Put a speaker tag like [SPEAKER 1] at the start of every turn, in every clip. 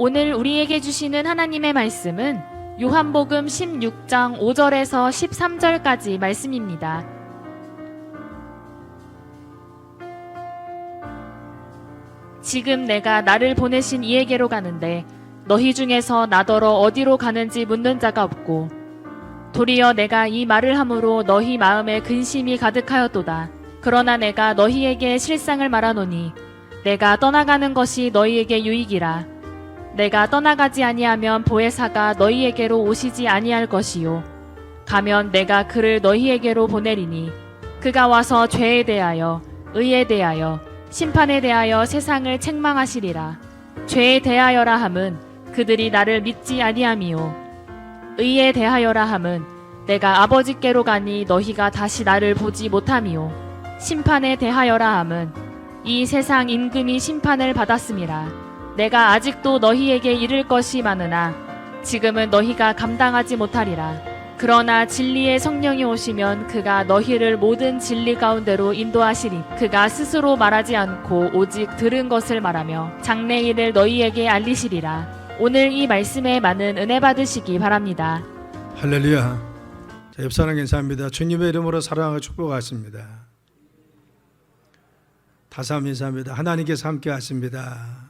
[SPEAKER 1] 오늘 우리에게 주시는 하나님의 말씀은 요한복음 16장 5절에서 13절까지 말씀입니다. 지금 내가 나를 보내신 이에게로 가는데 너희 중에서 나더러 어디로 가는지 묻는 자가 없고 도리어 내가 이 말을 함으로 너희 마음에 근심이 가득하였도다. 그러나 내가 너희에게 실상을 말하노니 내가 떠나가는 것이 너희에게 유익이라. 내가 떠나가지 아니하면 보혜사가 너희에게로 오시지 아니할 것이요 가면 내가 그를 너희에게로 보내리니 그가 와서 죄에 대하여 의에 대하여 심판에 대하여 세상을 책망하시리라. 죄에 대하여라 함은 그들이 나를 믿지 아니함이요 의에 대하여라 함은 내가 아버지께로 가니 너희가 다시 나를 보지 못함이요 심판에 대하여라 함은 이 세상 임금이 심판을 받았음이라. 내가 아직도 너희에게 이를 것이 많으나 지금은 너희가 감당하지 못하리라. 그러나 진리의 성령이 오시면 그가 너희를 모든 진리 가운데로 인도하시리. 그가 스스로 말하지 않고 오직 들은 것을 말하며 장래일을 너희에게 알리시리라. 오늘 이 말씀에 많은 은혜 받으시기 바랍니다.
[SPEAKER 2] 할렐루야. 자, 옆 사람 감사합니다. 주님의 이름으로 사랑하고 축복하십니다. 다사람 인사합니다. 하나님께서 함께 하십니다.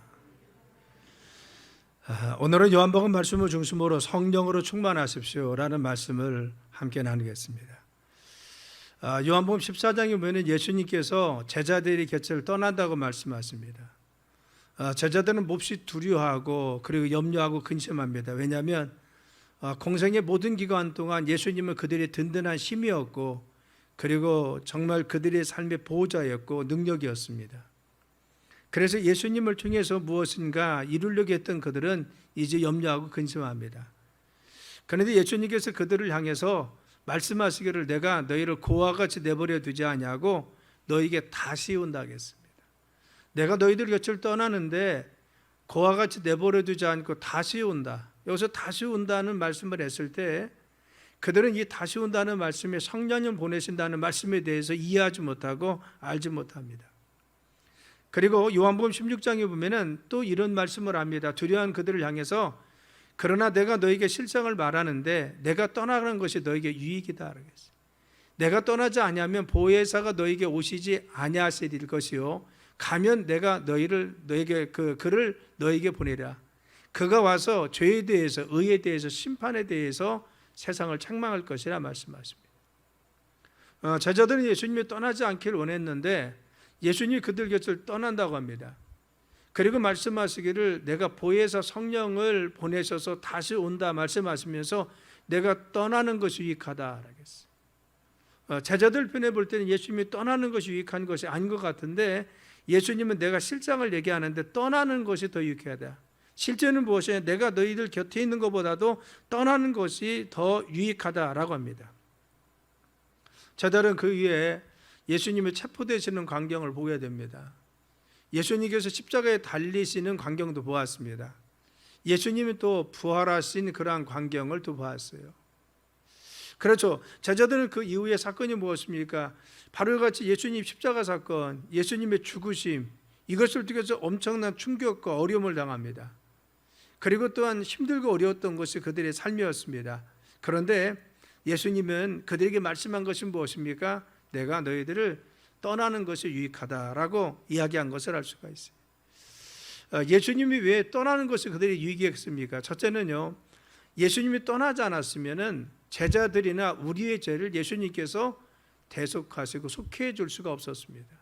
[SPEAKER 2] 오늘은 요한복음 말씀을 중심으로 성령으로 충만하십시오 라는 말씀을 함께 나누겠습니다. 요한복음 14장에 보면 예수님께서 제자들이 곁을 떠난다고 말씀하십니다. 제자들은 몹시 두려워하고 그리고 염려하고 근심합니다. 왜냐하면 공생의 모든 기간 동안 예수님은 그들의 든든한 힘이었고 그리고 정말 그들의 삶의 보호자였고 능력이었습니다. 그래서 예수님을 통해서 무엇인가 이루려고 했던 그들은 이제 염려하고 근심합니다. 그런데 예수님께서 그들을 향해서 말씀하시기를 내가 너희를 고와 같이 내버려 두지 아니하고 너희에게 다시 온다 하겠습니다. 내가 너희들 곁을 떠나는데 고와 같이 내버려 두지 않고 다시 온다. 여기서 다시 온다는 말씀을 했을 때 그들은 이 다시 온다는 말씀에 성령을 보내신다는 말씀에 대해서 이해하지 못하고 알지 못합니다. 그리고 요한복음 16장에 보면은 또 이런 말씀을 합니다. 두려워한 그들을 향해서 그러나 내가 너에게 실상을 말하는데 내가 떠나가는 것이 너에게 유익이다 하겠어요. 내가 떠나지 아니하면 보혜사가 너에게 오시지 아니하실 것이요 가면 내가 너에게 그를 너에게 보내라. 그가 와서 죄에 대해서 의에 대해서 심판에 대해서 세상을 책망할 것이라 말씀하십니다. 제자들은 예수님이 떠나지 않기를 원했는데 예수님이 그들 곁을 떠난다고 합니다. 그리고 말씀하시기를 내가 보혜사 성령을 보내셔서 다시 온다 말씀하시면서 내가 떠나는 것이 유익하다 하겠어요. 제자들 편에 볼 때는 예수님이 떠나는 것이 유익한 것이 아닌 것 같은데 예수님은 내가 실상을 얘기하는데 떠나는 것이 더 유익하다. 실제는 무엇이냐? 내가 너희들 곁에 있는 것보다도 떠나는 것이 더 유익하다라고 합니다. 제자들은 그 위에 예수님이 체포되시는 광경을 보게 됩니다. 예수님께서 십자가에 달리시는 광경도 보았습니다. 예수님이 또 부활하신 그러한 광경을 또 보았어요. 그렇죠. 제자들은 그 이후의 사건이 무엇입니까? 바로 같이 예수님 십자가 사건, 예수님의 죽으심, 이것을 통해서 엄청난 충격과 어려움을 당합니다. 그리고 또한 힘들고 어려웠던 것이 그들의 삶이었습니다. 그런데 예수님은 그들에게 말씀한 것이 무엇입니까? 내가 너희들을 떠나는 것이 유익하다라고 이야기한 것을 알 수가 있어요. 예수님이 왜 떠나는 것이 그들이 유익했습니까? 첫째는요, 예수님이 떠나지 않았으면은 제자들이나 우리의 죄를 예수님께서 대속하시고 속해 줄 수가 없었습니다.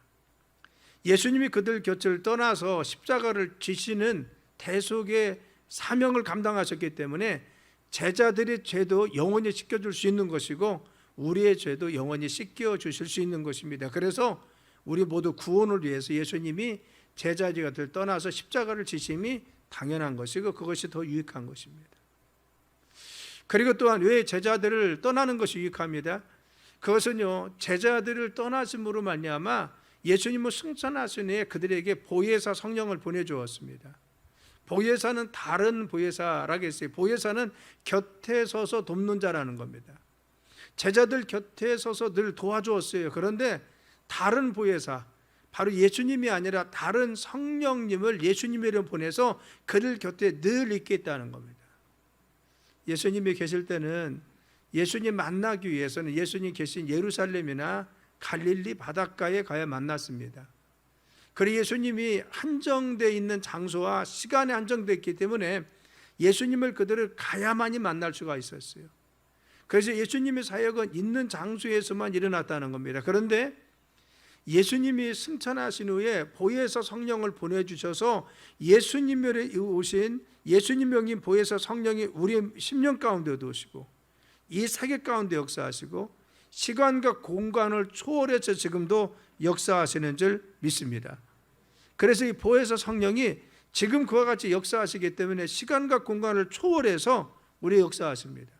[SPEAKER 2] 예수님이 그들 곁을 떠나서 십자가를 지시는 대속의 사명을 감당하셨기 때문에 제자들의 죄도 영원히 씻겨줄 수 있는 것이고 우리의 죄도 영원히 씻겨주실 수 있는 것입니다. 그래서 우리 모두 구원을 위해서 예수님이 제자들 곁을 떠나서 십자가를 지심이 당연한 것이고 그것이 더 유익한 것입니다. 그리고 또한 왜 제자들을 떠나는 것이 유익합니다? 그것은요, 제자들을 떠나심으로 말미암아 예수님은 승천하신 후에 그들에게 보혜사 성령을 보내주었습니다. 보혜사는 다른 보혜사라고 했어요. 보혜사는 곁에 서서 돕는 자라는 겁니다. 제자들 곁에 서서 늘 도와주었어요. 그런데 다른 보혜사, 바로 예수님이 아니라 다른 성령님을 예수님으로 보내서 그들 곁에 늘 있게 했다는 겁니다. 예수님이 계실 때는 예수님 만나기 위해서는 예수님 계신 예루살렘이나 갈릴리 바닷가에 가야 만났습니다. 그리고 예수님이 한정되어 있는 장소와 시간에 한정되어 있기 때문에 예수님을 그들을 가야만이 만날 수가 있었어요. 그래서 예수님의 사역은 있는 장소에서만 일어났다는 겁니다. 그런데 예수님이 승천하신 후에 보혜사 성령을 보내주셔서 예수님이 오신 예수님 명인 보혜사 성령이 우리 심령 가운데도 오시고 이 세계 가운데 역사하시고 시간과 공간을 초월해서 지금도 역사하시는 줄 믿습니다. 그래서 이 보혜사 성령이 지금 그와 같이 역사하시기 때문에 시간과 공간을 초월해서 우리 역사하십니다.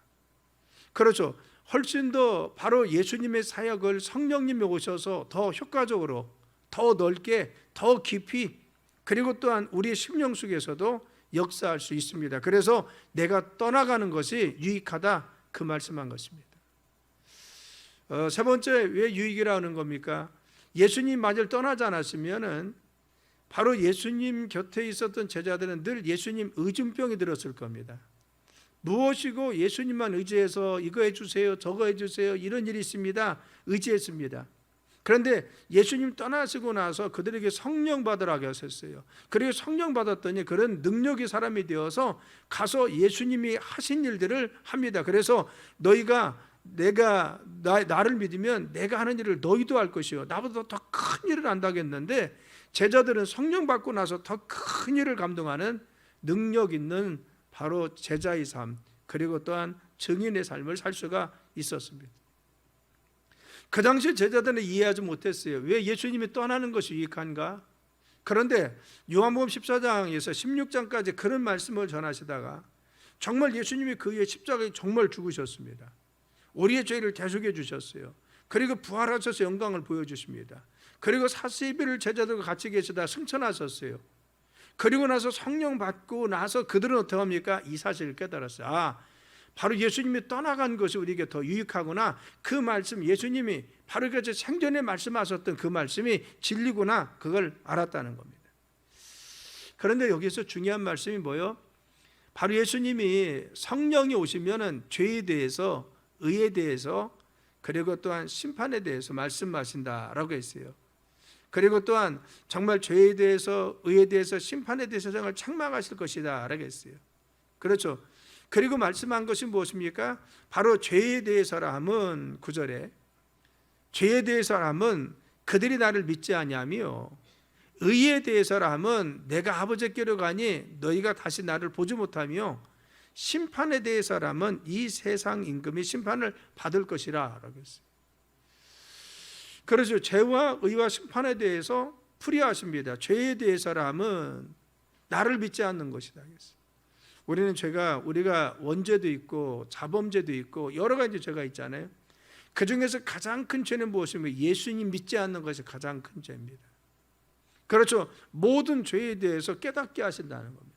[SPEAKER 2] 그렇죠. 훨씬 더 바로 예수님의 사역을 성령님이 오셔서 더 효과적으로, 더 넓게, 더 깊이, 그리고 또한 우리의 심령 속에서도 역사할 수 있습니다. 그래서 내가 떠나가는 것이 유익하다, 그 말씀한 것입니다. 세 번째, 왜 유익이라는 겁니까? 예수님 마저 떠나지 않았으면은 바로 예수님 곁에 있었던 제자들은 늘 예수님 의존병이 들었을 겁니다. 무엇이고 예수님만 의지해서 이거 해주세요, 저거 해주세요, 이런 일이 있습니다, 의지했습니다. 그런데 예수님 떠나시고 나서 그들에게 성령 받으라고 하셨어요. 그리고 성령 받았더니 그런 능력의 사람이 되어서 가서 예수님이 하신 일들을 합니다. 그래서 너희가 나를 믿으면 내가 하는 일을 너희도 할 것이요, 나보다 더 큰 일을 한다겠는데, 제자들은 성령 받고 나서 더 큰 일을 감당하는 능력 있는 바로 제자의 삶, 그리고 또한 증인의 삶을 살 수가 있었습니다. 그 당시 제자들은 이해하지 못했어요. 왜 예수님이 떠나는 것이 유익한가? 그런데 요한복음 14장에서 16장까지 그런 말씀을 전하시다가 정말 예수님이 그 위에 십자가에 정말 죽으셨습니다. 우리의 죄를 대속해 주셨어요. 그리고 부활하셔서 영광을 보여주십니다. 그리고 40일을 제자들과 같이 계시다 승천하셨어요. 그리고 나서 성령 받고 나서 그들은 어떻게 합니까? 이 사실을 깨달았어요. 바로 예수님이 떠나간 것이 우리에게 더 유익하구나. 그 말씀, 예수님이 바로 그 생전에 말씀하셨던 그 말씀이 진리구나, 그걸 알았다는 겁니다. 그런데 여기서 중요한 말씀이 뭐예요? 바로 예수님이 성령이 오시면은 죄에 대해서, 의에 대해서, 그리고 또한 심판에 대해서 말씀하신다라고 했어요. 그리고 또한 정말 죄에 대해서, 의에 대해서, 심판에 대해서 정말 책망하실 것이다 라고 했어요. 그렇죠. 그리고 말씀한 것이 무엇입니까? 바로 죄에 대해서라 함은 9절에 죄에 대해서라 함은 그들이 나를 믿지 아니하며, 의에 대해서라 함은 내가 아버지께로 가니 너희가 다시 나를 보지 못하며, 심판에 대해서라 함은 이 세상 임금이 심판을 받을 것이라 라고 했어요. 그래서 죄와 의와 심판에 대해서 풀이하십니다. 죄에 대해서라 함은 나를 믿지 않는 것이다. 우리는 우리가 원죄도 있고 자범죄도 있고 여러 가지 죄가 있잖아요. 그 중에서 가장 큰 죄는 무엇이면 예수님 믿지 않는 것이 가장 큰 죄입니다. 그렇죠. 모든 죄에 대해서 깨닫게 하신다는 겁니다.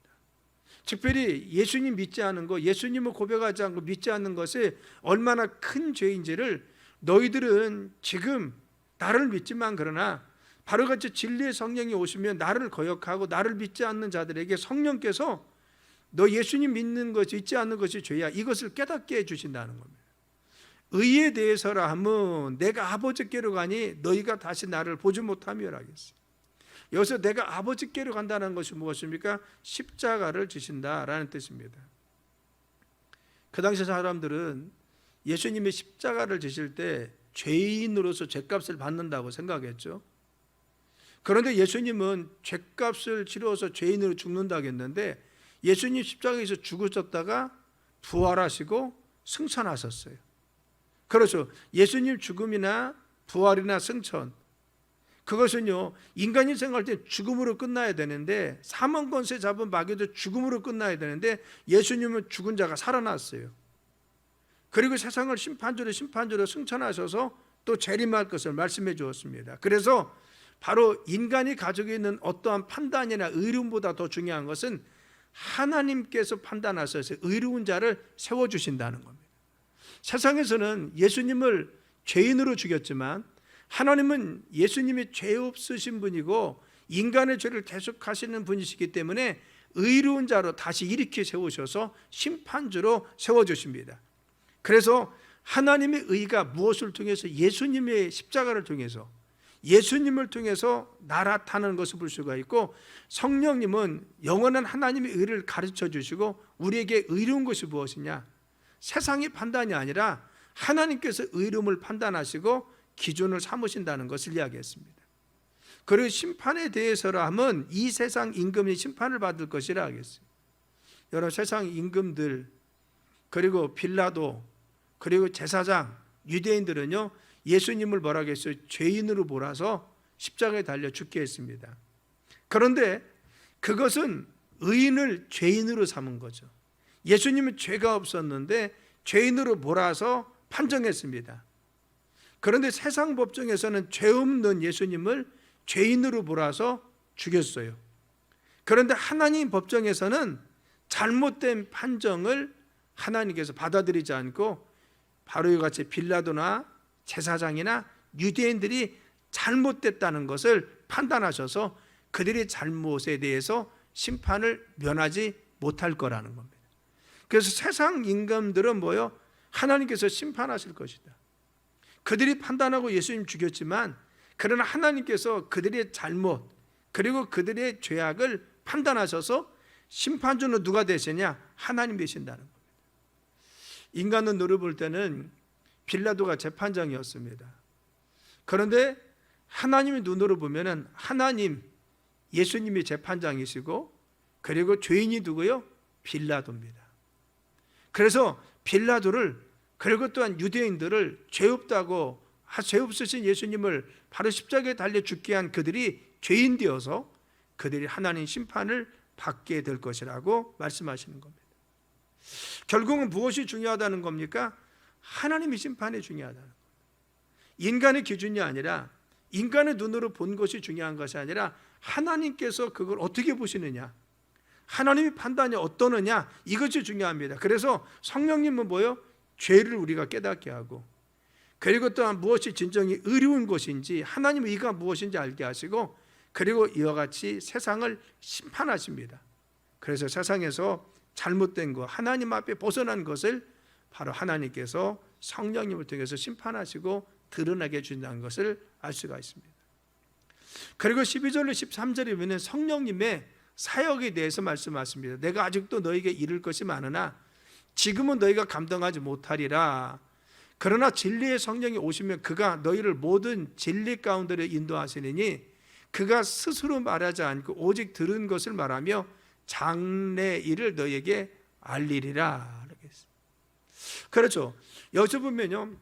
[SPEAKER 2] 특별히 예수님 믿지 않은 것, 예수님을 고백하지 않고 믿지 않는 것이 얼마나 큰 죄인지를 너희들은 지금 나를 믿지만, 그러나 바로 같이 진리의 성령이 오시면 나를 거역하고 나를 믿지 않는 자들에게 성령께서 너 예수님 믿는 것이 있지 않는 것이 죄야, 이것을 깨닫게 해주신다는 겁니다. 의에 대해서라 하면 내가 아버지께로 가니 너희가 다시 나를 보지 못하며 하겠어. 여기서 내가 아버지께로 간다는 것이 무엇입니까? 십자가를 지신다라는 뜻입니다. 그 당시 사람들은 예수님이 십자가를 지실 때 죄인으로서 죄값을 받는다고 생각했죠. 그런데 예수님은 죄값을 치러서 죄인으로 죽는다고 했는데, 예수님 십자가에서 죽으셨다가 부활하시고 승천하셨어요. 그렇죠. 예수님 죽음이나 부활이나 승천, 그것은요, 인간이 생각할 때 죽음으로 끝나야 되는데, 사망 권세 잡은 마귀도 죽음으로 끝나야 되는데, 예수님은 죽은 자가 살아났어요. 그리고 세상을 심판주로 승천하셔서 또 재림할 것을 말씀해 주었습니다. 그래서 바로 인간이 가지고 있는 어떠한 판단이나 의로움보다 더 중요한 것은 하나님께서 판단하셔서 의로운 자를 세워주신다는 겁니다. 세상에서는 예수님을 죄인으로 죽였지만 하나님은 예수님이 죄 없으신 분이고 인간의 죄를 대속하시는 분이시기 때문에 의로운 자로 다시 일으켜 세우셔서 심판주로 세워주십니다. 그래서 하나님의 의가 무엇을 통해서? 예수님의 십자가를 통해서, 예수님을 통해서 나타나는 것을 볼 수가 있고, 성령님은 영원한 하나님의 의를 가르쳐 주시고 우리에게 의로운 것이 무엇이냐? 세상의 판단이 아니라 하나님께서 의로움을 판단하시고 기준을 삼으신다는 것을 이야기했습니다. 그리고 심판에 대해서라 하면 이 세상 임금이 심판을 받을 것이라 하겠어요. 여러분, 세상 임금들, 그리고 빌라도, 그리고 제사장, 유대인들은요, 예수님을 뭐라 하겠어요? 죄인으로 몰아서 십자가에 달려 죽게 했습니다. 그런데 그것은 의인을 죄인으로 삼은 거죠. 예수님은 죄가 없었는데 죄인으로 몰아서 판정했습니다. 그런데 세상 법정에서는 죄 없는 예수님을 죄인으로 몰아서 죽였어요. 그런데 하나님 법정에서는 잘못된 판정을 하나님께서 받아들이지 않고 바로 이같이 빌라도나 제사장이나 유대인들이 잘못됐다는 것을 판단하셔서 그들의 잘못에 대해서 심판을 면하지 못할 거라는 겁니다. 그래서 세상 임금들은 뭐요? 하나님께서 심판하실 것이다. 그들이 판단하고 예수님 죽였지만 그러나 하나님께서 그들의 잘못 그리고 그들의 죄악을 판단하셔서 심판주는 누가 되시냐? 하나님 되신다는 겁니다. 인간은 눈으로 볼 때는 빌라도가 재판장이었습니다. 그런데 하나님의 눈으로 보면은 하나님, 예수님이 재판장이시고 그리고 죄인이 누구요? 빌라도입니다. 그래서 빌라도를 그리고 또한 유대인들을 죄 없다고, 죄 없으신 예수님을 바로 십자가에 달려 죽게 한 그들이 죄인 되어서 그들이 하나님 심판을 받게 될 것이라고 말씀하시는 겁니다. 결국은 무엇이 중요하다는 겁니까? 하나님의 심판이 중요하다는 겁니다. 인간의 기준이 아니라, 인간의 눈으로 본 것이 중요한 것이 아니라 하나님께서 그걸 어떻게 보시느냐, 하나님의 판단이 어떠느냐, 이것이 중요합니다. 그래서 성령님은 뭐요? 죄를 우리가 깨닫게 하고, 그리고 또한 무엇이 진정히 의로운 것인지, 하나님의 의가 무엇인지 알게 하시고, 그리고 이와 같이 세상을 심판하십니다. 그래서 세상에서 잘못된 것, 하나님 앞에 벗어난 것을 바로 하나님께서 성령님을 통해서 심판하시고 드러나게 해준다는 것을 알 수가 있습니다. 그리고 12절로 13절에 보면 성령님의 사역에 대해서 말씀하십니다. 내가 아직도 너에게 이를 것이 많으나 지금은 너희가 감당하지 못하리라. 그러나 진리의 성령이 오시면 그가 너희를 모든 진리 가운데로 인도하시리니 그가 스스로 말하지 않고 오직 들은 것을 말하며 장래 일을 너희에게 알리리라. 그렇죠. 여기서 보면요,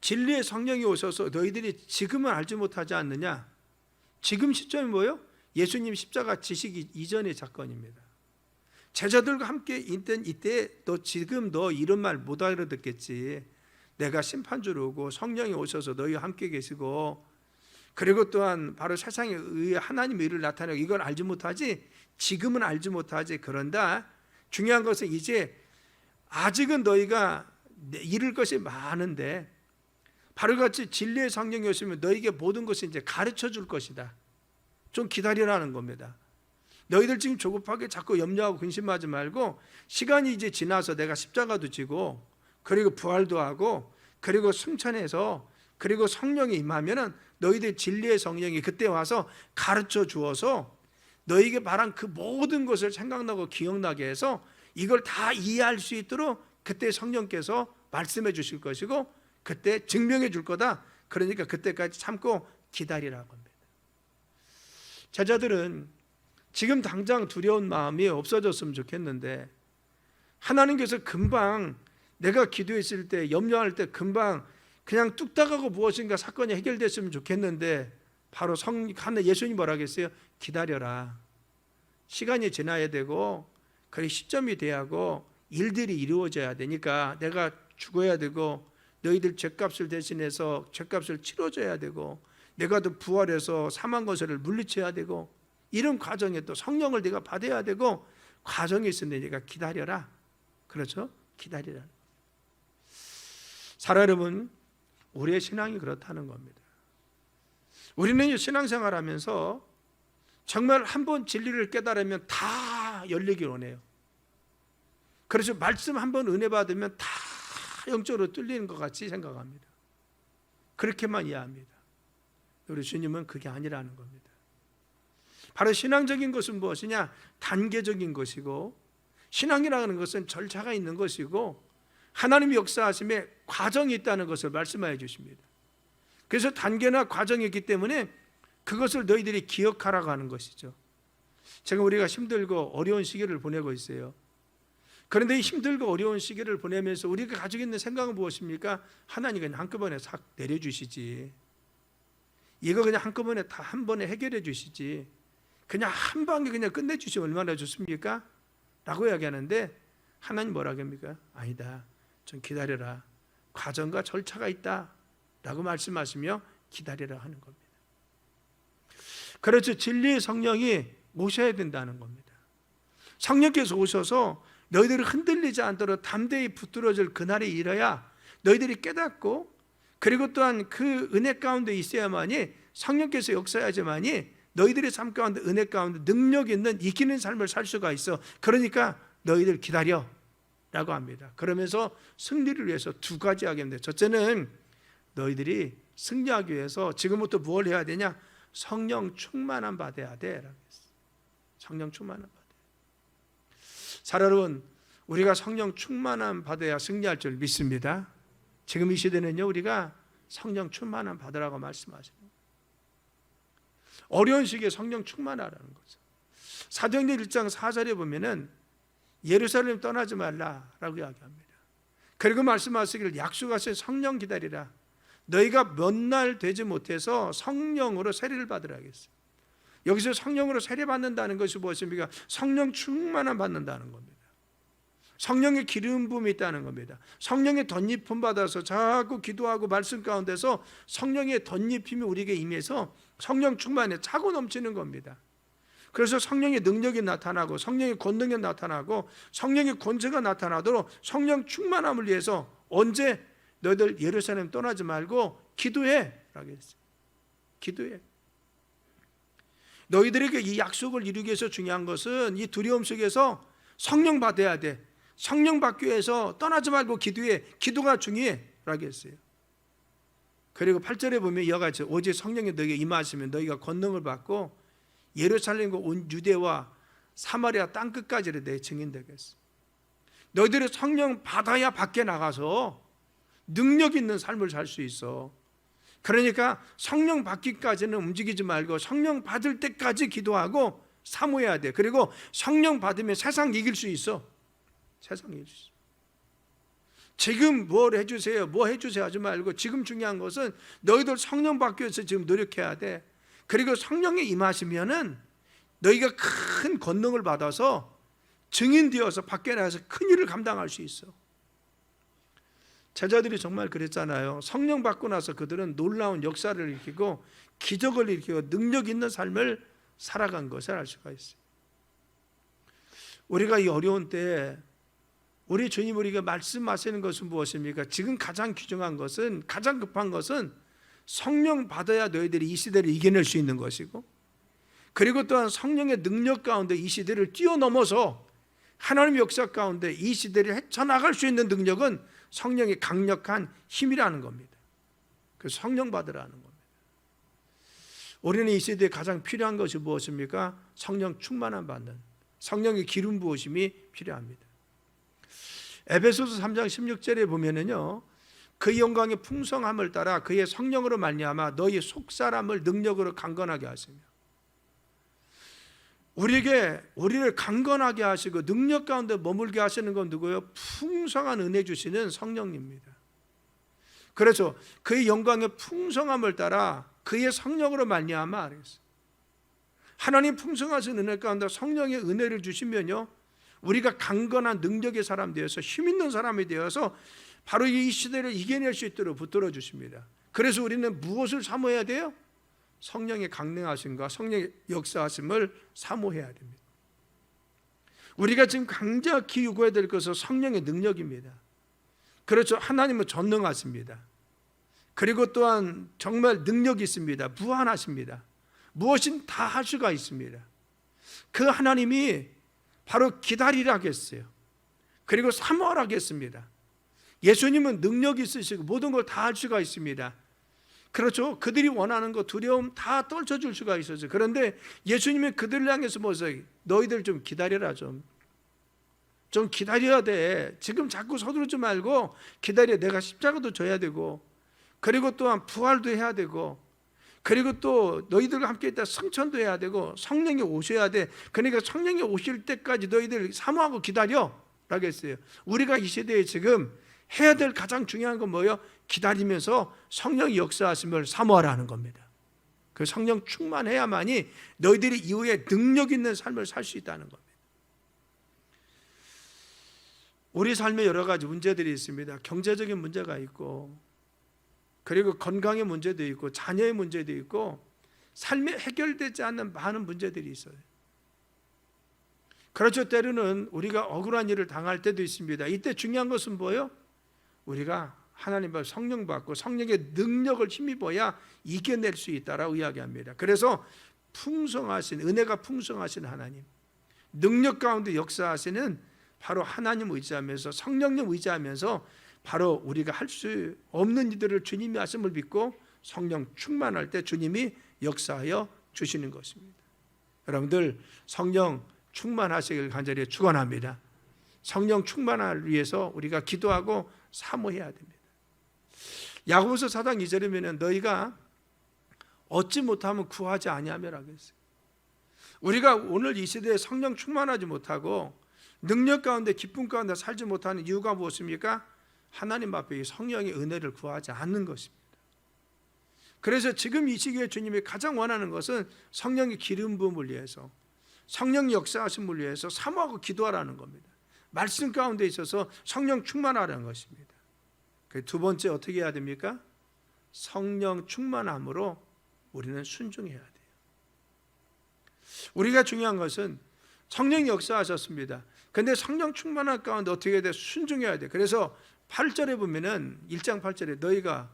[SPEAKER 2] 진리의 성령이 오셔서 너희들이 지금은 알지 못하지 않느냐. 지금 시점이 뭐예요? 예수님 십자가 지시기 이전의 사건입니다. 제자들과 함께 있던 이때 너 이런 말 못 알아듣겠지. 내가 심판주로 오고 성령이 오셔서 너희와 함께 계시고, 그리고 또한 바로 세상에 의해 하나님의 의를 나타내고 이걸 알지 못하지. 지금은 알지 못하지. 그런다. 중요한 것은 이제 아직은 너희가 이룰 것이 많은데 바로 같이 진리의 성령이 오시면 너희에게 모든 것을 이제 가르쳐 줄 것이다. 좀 기다리라는 겁니다. 너희들 지금 조급하게 자꾸 염려하고 근심하지 말고 시간이 이제 지나서 내가 십자가도 지고 그리고 부활도 하고 그리고 승천해서 그리고 성령이 임하면은 너희들 진리의 성령이 그때 와서 가르쳐 주어서 너희에게 말한 그 모든 것을 생각나고 기억나게 해서 이걸 다 이해할 수 있도록 그때 성령께서 말씀해 주실 것이고 그때 증명해 줄 거다. 그러니까 그때까지 참고 기다리라고 합니다. 제자들은 지금 당장 두려운 마음이 없어졌으면 좋겠는데 하나님께서 금방 내가 기도했을 때 염려할 때 금방 그냥 뚝딱하고 무엇인가 사건이 해결됐으면 좋겠는데 바로 예수님이 뭐라 하겠어요? 기다려라. 시간이 지나야 되고 그 시점이 돼야 하고 일들이 이루어져야 되니까 내가 죽어야 되고 너희들 죄값을 대신해서 죄값을 치러줘야 되고 내가 또 부활해서 사망 권세를 물리쳐야 되고 이런 과정에 또 성령을 네가 받아야 되고 과정이 있으니 네가 기다려라. 그렇죠? 기다리라. 사랑 여러분, 우리의 신앙이 그렇다는 겁니다. 우리는 신앙생활하면서 정말 한번 진리를 깨달으면 다 열리길 원해요. 그래서 말씀 한번 은혜 받으면 다 영적으로 뚫리는 것 같이 생각합니다. 그렇게만 이해합니다. 우리 주님은 그게 아니라는 겁니다. 바로 신앙적인 것은 무엇이냐? 단계적인 것이고, 신앙이라는 것은 절차가 있는 것이고, 하나님의 역사하심에 과정이 있다는 것을 말씀하여 주십니다. 그래서 단계나 과정이 있기 때문에 그것을 너희들이 기억하라고 하는 것이죠. 지금 우리가 힘들고 어려운 시기를 보내고 있어요. 그런데 이 힘들고 어려운 시기를 보내면서 우리가 가지고 있는 생각은 무엇입니까? 하나님 그냥 한꺼번에 싹 내려주시지, 이거 그냥 한꺼번에 다 한 번에 해결해 주시지, 그냥 한 방에 그냥 끝내주시면 얼마나 좋습니까? 라고 이야기하는데 하나님 뭐라고 합니까? 아니다, 좀 기다려라, 과정과 절차가 있다 라고 말씀하시며 기다리라 하는 겁니다. 그렇죠. 진리의 성령이 오셔야 된다는 겁니다. 성령께서 오셔서 너희들이 흔들리지 않도록 담대히 붙들어질 그날이 이르야 너희들이 깨닫고, 그리고 또한 그 은혜 가운데 있어야만이 성령께서 역사하지만이 너희들의 삶 가운데, 은혜 가운데 능력 있는 이기는 삶을 살 수가 있어. 그러니까 너희들 기다려 라고 합니다. 그러면서 승리를 위해서 두 가지 하겠는데, 첫째는 너희들이 승리하기 위해서 지금부터 뭘 해야 되냐? 성령 충만함 받아야 돼 라고 했어요. 성령 충만함 받아야 돼. 사랑 여러분, 우리가 성령 충만함 받아야 승리할 줄 믿습니다. 지금 이 시대는요, 우리가 성령 충만함 받으라고 말씀하시는 거예요. 어려운 시기에 성령 충만하라는 거죠. 사도행전 1장 4절에 보면은 예루살렘 떠나지 말라라고 이야기합니다. 그리고 말씀하시기를 약속하신 성령 기다리라. 너희가 몇 날 되지 못해서 성령으로 세례를 받으라 하겠어요. 여기서 성령으로 세례 받는다는 것이 무엇입니까? 성령 충만함 받는다는 겁니다. 성령의 기름 부음이 있다는 겁니다. 성령의 덧입힘 받아서 자꾸 기도하고 말씀 가운데서 성령의 덧입힘이 우리에게 임해서 성령 충만에 차고 넘치는 겁니다. 그래서 성령의 능력이 나타나고, 성령의 권능이 나타나고, 성령의 권세가 나타나도록 성령 충만함을 위해서 언제? 너희들 예루살렘 떠나지 말고 기도해 라고 했어요. 기도해. 너희들에게 이 약속을 이루기 위해서 중요한 것은 이 두려움 속에서 성령 받아야 돼. 성령 받기 위해서 떠나지 말고 기도해. 기도가 중요해 라고 했어요. 그리고 8절에 보면 이와 같이 오직 성령이 너희에게 임하시면 너희가 권능을 받고 예루살렘과 온 유대와 사마리아 땅끝까지 내 증인 되겠어. 너희들이 성령 받아야 밖에 나가서 능력 있는 삶을 살 수 있어. 그러니까 성령 받기까지는 움직이지 말고 성령 받을 때까지 기도하고 사모해야 돼. 그리고 성령 받으면 세상 이길 수 있어. 세상 이길 수 있어. 지금 뭘 해주세요, 뭐 해주세요 하지 말고 지금 중요한 것은 너희들 성령 받기 위해서 지금 노력해야 돼. 그리고 성령이 임하시면은 너희가 큰 권능을 받아서 증인되어서 밖에 나가서 큰 일을 감당할 수 있어. 제자들이 정말 그랬잖아요. 성령 받고 나서 그들은 놀라운 역사를 일으키고 기적을 일으키고 능력 있는 삶을 살아간 것을 알 수가 있어요. 우리가 이 어려운 때에 우리 주님 우리가 말씀하시는 것은 무엇입니까? 지금 가장 귀중한 것은, 가장 급한 것은 성령 받아야 너희들이 이 시대를 이겨낼 수 있는 것이고, 그리고 또한 성령의 능력 가운데 이 시대를 뛰어넘어서 하나님의 역사 가운데 이 시대를 헤쳐나갈 수 있는 능력은 성령의 강력한 힘이라는 겁니다. 그래서 성령 받으라는 겁니다. 우리는 이 시대에 가장 필요한 것이 무엇입니까? 성령 충만함 받는, 성령의 기름 부으심이 필요합니다. 에베소서 3장 16절에 보면은요, 그 영광의 풍성함을 따라 그의 성령으로 말미암아 너희 속사람을 능력으로 강건하게 하시며, 우리를 강건하게 하시고 능력 가운데 머물게 하시는 건 누구예요? 풍성한 은혜 주시는 성령님입니다. 그래서 그의 영광의 풍성함을 따라 그의 성령으로 말미암아, 하나님 풍성하신 은혜 가운데 성령의 은혜를 주시면요, 우리가 강건한 능력의 사람 되어서 힘 있는 사람이 되어서 바로 이 시대를 이겨낼 수 있도록 붙들어 주십니다. 그래서 우리는 무엇을 사모해야 돼요? 성령의 강능하심과 성령의 역사하심을 사모해야 됩니다. 우리가 지금 강력히 요구해야 될 것은 성령의 능력입니다. 그렇죠. 하나님은 전능하십니다. 그리고 또한 정말 능력이 있습니다. 무한하십니다. 무엇인 다 할 수가 있습니다. 그 하나님이 바로 기다리라고 했어요. 그리고 사모하라고 했습니다. 예수님은 능력이 있으시고 모든 걸 다 할 수가 있습니다. 그렇죠. 그들이 원하는 거 두려움 다 떨쳐줄 수가 있었어요. 그런데 예수님이 그들을 향해서 뭐죠? 너희들 좀 기다려라 좀 기다려야 돼. 지금 자꾸 서두르지 말고 기다려. 내가 십자가도 져야 되고 그리고 또한 부활도 해야 되고 그리고 또 너희들과 함께 있다 승천도 해야 되고 성령이 오셔야 돼. 그러니까 성령이 오실 때까지 너희들 사모하고 기다려 라고 했어요. 우리가 이 시대에 지금 해야 될 가장 중요한 건 뭐예요? 기다리면서 성령이 역사하심을 사모하라는 겁니다. 그 성령 충만해야만이 너희들이 이후에 능력 있는 삶을 살 수 있다는 겁니다. 우리 삶에 여러 가지 문제들이 있습니다. 경제적인 문제가 있고 그리고 건강의 문제도 있고 자녀의 문제도 있고 삶에 해결되지 않는 많은 문제들이 있어요. 그렇죠. 때로는 우리가 억울한 일을 당할 때도 있습니다. 이때 중요한 것은 뭐예요? 우리가 하나님과 성령 받고 성령의 능력을 힘입어야 이겨낼 수 있다라고 이야기합니다. 그래서 풍성하신 은혜가 풍성하신 하나님, 능력 가운데 역사하시는 바로 하나님 의지하면서 성령님 의지하면서 바로 우리가 할 수 없는 일들을 주님이 하심을 믿고 성령 충만할 때 주님이 역사하여 주시는 것입니다. 여러분들 성령 충만하시길 간절히 축원합니다. 성령 충만을 위해서 우리가 기도하고 사모해야 됩니다. 야고보서 4장 2절이면 너희가 얻지 못하면 구하지 아니하며라고 했어요. 우리가 오늘 이 시대에 성령 충만하지 못하고 능력 가운데 기쁨 가운데 살지 못하는 이유가 무엇입니까? 하나님 앞에 성령의 은혜를 구하지 않는 것입니다. 그래서 지금 이 시기에 주님이 가장 원하는 것은 성령의 기름 부음을 위해서 성령 역사하심을 위해서 사모하고 기도하라는 겁니다. 말씀 가운데 있어서 성령 충만하라는 것입니다. 두 번째 어떻게 해야 됩니까? 성령 충만함으로 우리는 순종해야 돼요. 우리가 중요한 것은 성령이 역사하셨습니다. 근데 성령 충만한 가운데 어떻게 해야 돼? 순종해야 돼. 그래서 8절에 보면은 1장 8절에 너희가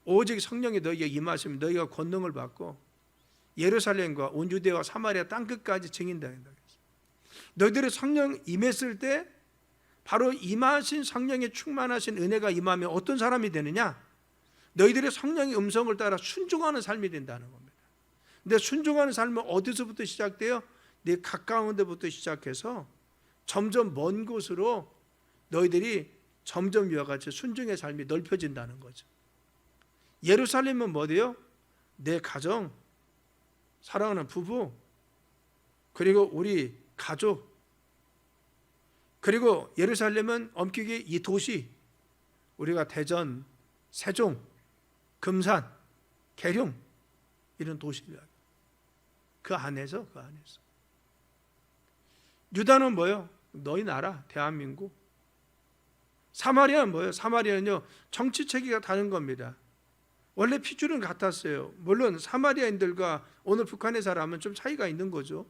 [SPEAKER 2] 오직 성령이 너희에게 임하시면 너희가 권능을 받고 예루살렘과 온 유대와 사마리아 땅끝까지 증인다. 너희들의 성령 임했을 때 바로 임하신 성령의 충만하신 은혜가 임하면 어떤 사람이 되느냐? 너희들의 성령의 음성을 따라 순종하는 삶이 된다는 겁니다. 근데 순종하는 삶은 어디서부터 시작돼요? 네 가까운 데부터 시작해서 점점 먼 곳으로 너희들이 점점 이와 같이 순종의 삶이 넓혀진다는 거죠. 예루살렘은 뭐예요? 내 가정, 사랑하는 부부, 그리고 우리 가족, 그리고 예루살렘은 엄격히 이 도시, 우리가 대전, 세종, 금산, 계룡 이런 도시들 그 안에서 유다는 뭐예요? 너희 나라 대한민국. 사마리아는 뭐예요? 사마리아는요 정치 체계가 다른 겁니다. 원래 핏줄은 같았어요. 물론 사마리아인들과 오늘 북한의 사람은 좀 차이가 있는 거죠.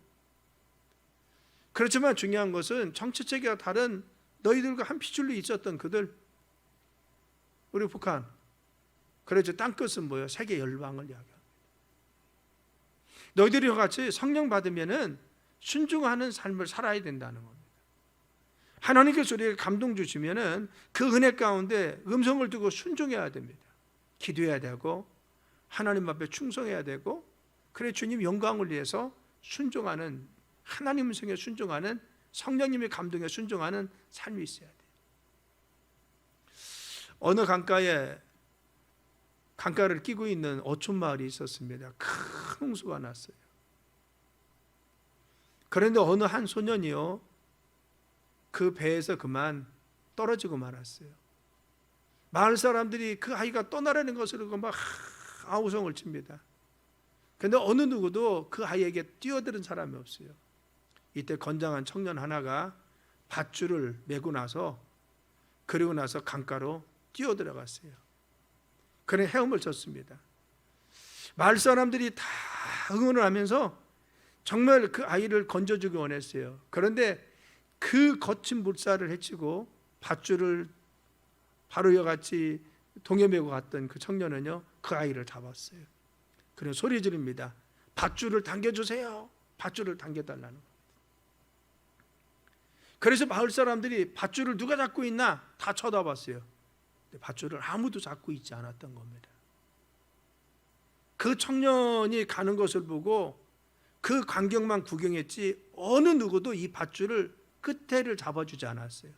[SPEAKER 2] 그렇지만 중요한 것은 정치 체계가 다른 너희들과 한 핏줄로 있었던 그들, 우리 북한. 그래서 땅끝은 뭐예요? 세계 열방을 이야기합니다. 너희들이 같이 성령 받으면은 순종하는 삶을 살아야 된다는 겁니다. 하나님께서 우리에게 감동 주시면은 그 은혜 가운데 음성을 두고 순종해야 됩니다. 기도해야 되고 하나님 앞에 충성해야 되고 그래 주님 영광을 위해서 순종하는 하나님 음성에 순종하는 성령님의 감동에 순종하는 삶이 있어야 돼요. 어느 강가를 끼고 있는 어촌 마을이 있었습니다. 큰 홍수가 났어요. 그런데 어느 한 소년이요 그 배에서 그만 떨어지고 말았어요. 마을 사람들이 그 아이가 떠나라는 것을 막 아우성을 칩니다. 그런데 어느 누구도 그 아이에게 뛰어드는 사람이 없어요. 이때 건장한 청년 하나가 밧줄을 메고 나서 그리고 나서 강가로 뛰어들어갔어요. 그래 헤엄을 쳤습니다. 마을 사람들이 다 응원을 하면서 정말 그 아이를 건져주기 원했어요. 그런데 그 거친 물살을 헤치고 밧줄을 바로 이와 같이 동해 메고 갔던 그 청년은요, 그 아이를 잡았어요. 그리고 소리 지릅니다. 밧줄을 당겨주세요. 밧줄을 당겨달라는 겁니다. 그래서 마을 사람들이 밧줄을 누가 잡고 있나 다 쳐다봤어요. 근데 밧줄을 아무도 잡고 있지 않았던 겁니다. 그 청년이 가는 것을 보고 그 광경만 구경했지 어느 누구도 이 밧줄을 끝에를 잡아주지 않았어요.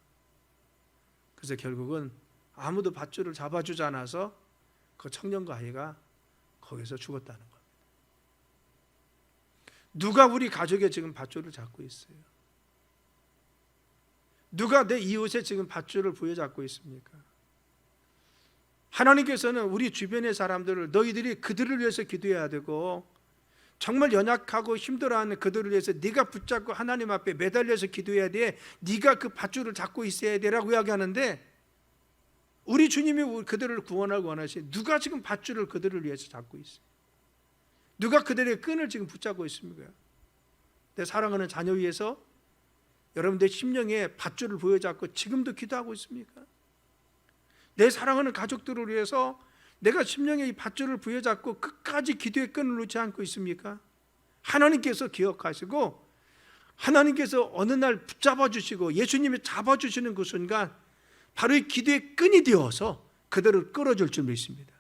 [SPEAKER 2] 그래서 결국은 아무도 밧줄을 잡아주지 않아서 그 청년과 아이가 거기서 죽었다는 겁니다. 누가 우리 가족에 지금 밧줄을 잡고 있어요? 누가 내 이웃에 지금 밧줄을 부여잡고 있습니까? 하나님께서는 우리 주변의 사람들을 너희들이 그들을 위해서 기도해야 되고 정말 연약하고 힘들어하는 그들을 위해서 네가 붙잡고 하나님 앞에 매달려서 기도해야 돼. 네가 그 밧줄을 잡고 있어야 돼라고 이야기하는데 우리 주님이 그들을 구원하고 원하시 누가 지금 밧줄을 그들을 위해서 잡고 있어요? 누가 그들의 끈을 지금 붙잡고 있습니까? 내 사랑하는 자녀 위해서 여러분들 심령에 밧줄을 부여잡고 지금도 기도하고 있습니까? 내 사랑하는 가족들을 위해서 내가 심령에 이 밧줄을 부여잡고 끝까지 기도의 끈을 놓지 않고 있습니까? 하나님께서 기억하시고 하나님께서 어느 날 붙잡아 주시고 예수님이 잡아 주시는 그 순간 바로 이 기도의 끈이 되어서 그들을 끌어줄 줄 믿습니다.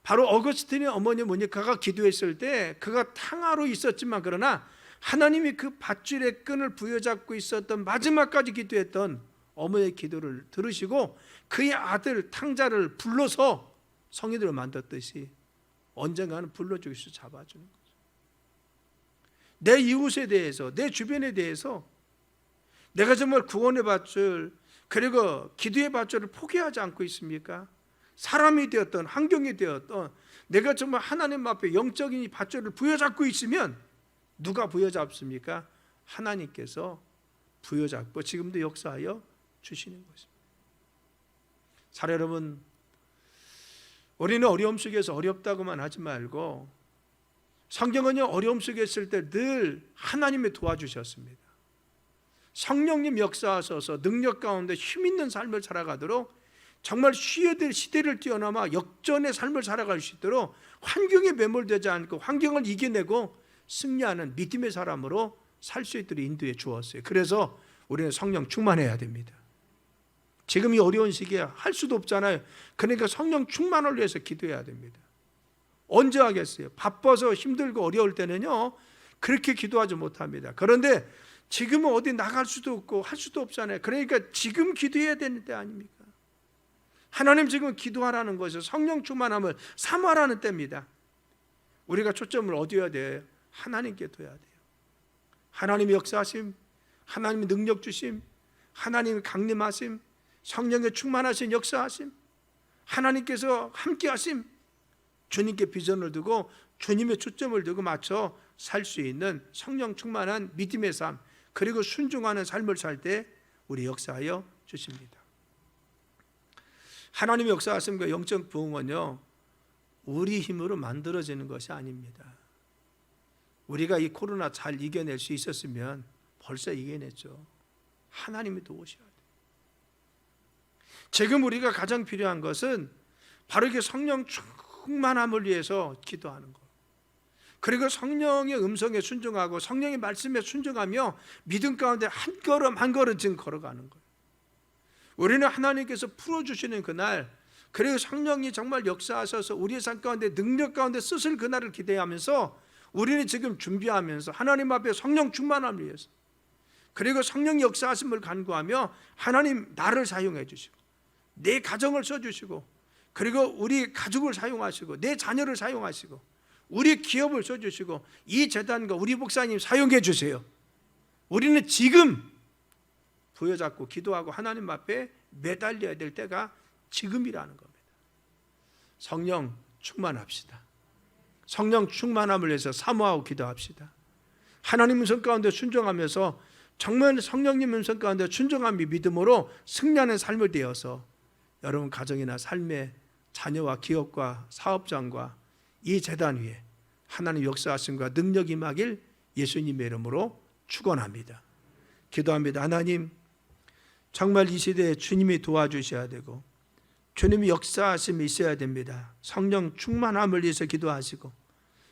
[SPEAKER 2] 바로 어거스틴의 어머니 모니카가 기도했을 때 그가 탕하로 있었지만 그러나 하나님이 그 밧줄의 끈을 부여잡고 있었던 마지막까지 기도했던 어머니의 기도를 들으시고 그의 아들 탕자를 불러서 성인으로 만들었듯이 언젠가는 불러주기서 잡아주는 거죠. 내 이웃에 대해서 내 주변에 대해서 내가 정말 구원의 밧줄 그리고 기도의 밧줄을 포기하지 않고 있습니까? 사람이 되었던 환경이 되었던 내가 정말 하나님 앞에 영적인 밧줄을 부여잡고 있으면 누가 부여잡습니까? 하나님께서 부여잡고 지금도 역사하여 주시는 것입니다. 사랑 여러분, 우리는 어려움 속에서 어렵다고만 하지 말고 성경은요 어려움 속에 있을 때 늘 하나님이 도와주셨습니다. 성령님 역사하셔서 능력 가운데 힘 있는 삶을 살아가도록 정말 시대를 뛰어넘어 역전의 삶을 살아갈 수 있도록 환경에 매몰되지 않고 환경을 이겨내고 승리하는 믿음의 사람으로 살 수 있도록 인도해 주었어요. 그래서 우리는 성령 충만해야 됩니다. 지금 이 어려운 시기에 할 수도 없잖아요. 그러니까 성령 충만을 위해서 기도해야 됩니다. 언제 하겠어요? 바빠서 힘들고 어려울 때는요 그렇게 기도하지 못합니다. 그런데 지금은 어디 나갈 수도 없고 할 수도 없잖아요. 그러니까 지금 기도해야 되는 때 아닙니까? 하나님 지금 기도하라는 것은 성령 충만함을 사모하라는 때입니다. 우리가 초점을 어디에 돼요? 하나님께 둬야 돼요. 하나님의 역사하심, 하나님의 능력 주심, 하나님의 강림하심, 성령의 충만하신 역사하심, 하나님께서 함께하심, 주님께 비전을 두고 주님의 초점을 두고 맞춰 살 수 있는 성령 충만한 믿음의 삶 그리고 순종하는 삶을 살 때 우리 역사하여 주십니다. 하나님의 역사하심과 영적 부흥은요 우리 힘으로 만들어지는 것이 아닙니다. 우리가 이 코로나 잘 이겨낼 수 있었으면 벌써 이겨냈죠. 하나님이 도우셔야 돼요. 지금 우리가 가장 필요한 것은 바로 이게 성령 충만함을 위해서 기도하는 것, 그리고 성령의 음성에 순종하고 성령의 말씀에 순종하며 믿음 가운데 한 걸음 한 걸음 지금 걸어가는 거예요. 우리는 하나님께서 풀어주시는 그날, 그리고 성령이 정말 역사하셔서 우리의 삶 가운데 능력 가운데 쓰실 그날을 기대하면서 우리는 지금 준비하면서 하나님 앞에 성령 충만함을 위해서, 그리고 성령 역사하심을 간구하며 하나님 나를 사용해 주시고 내 가정을 써주시고 그리고 우리 가족을 사용하시고 내 자녀를 사용하시고 우리 기업을 써주시고 이 재단과 우리 목사님 사용해 주세요. 우리는 지금 부여잡고 기도하고 하나님 앞에 매달려야 될 때가 지금이라는 겁니다. 성령 충만합시다. 성령 충만함을 위해서 사모하고 기도합시다. 하나님 음성 가운데 순종하면서 정말 성령님 음성 가운데 순종함이 믿음으로 승리하는 삶을 되어서 여러분 가정이나 삶의 자녀와 기업과 사업장과 이 재단 위에 하나님 역사하심과 능력이 임하길 예수님의 이름으로 축원합니다. 기도합니다. 하나님 정말 이 시대에 주님이 도와주셔야 되고 주님이 역사하심이 있어야 됩니다. 성령 충만함을 위해서 기도하시고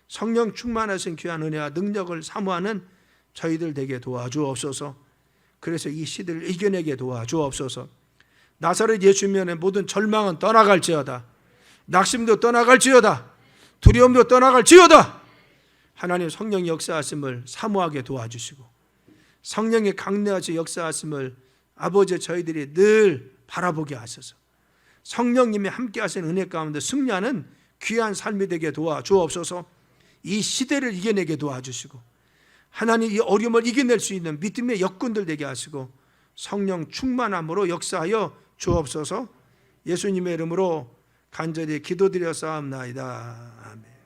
[SPEAKER 2] 성령 충만하신 귀한 은혜와 능력을 사모하는 저희들 되게 도와주옵소서. 그래서 이 시대를 이겨내게 도와주옵소서. 나사렛 예수님의 모든 절망은 떠나갈지어다. 낙심도 떠나갈지어다. 두려움도 떠나갈지어다. 하나님 성령 역사하심을 사모하게 도와주시고 성령의 강력하신 역사하심을 아버지 저희들이 늘 바라보게 하소서. 성령님이 함께 하시는 은혜 가운데 승리하는 귀한 삶이 되게 도와주옵소서. 이 시대를 이겨내게 도와주시고 하나님 이 어려움을 이겨낼 수 있는 믿음의 역군들 되게 하시고 성령 충만함으로 역사하여 주옵소서. 예수님의 이름으로 간절히 기도드려 싸움나이다. 아멘.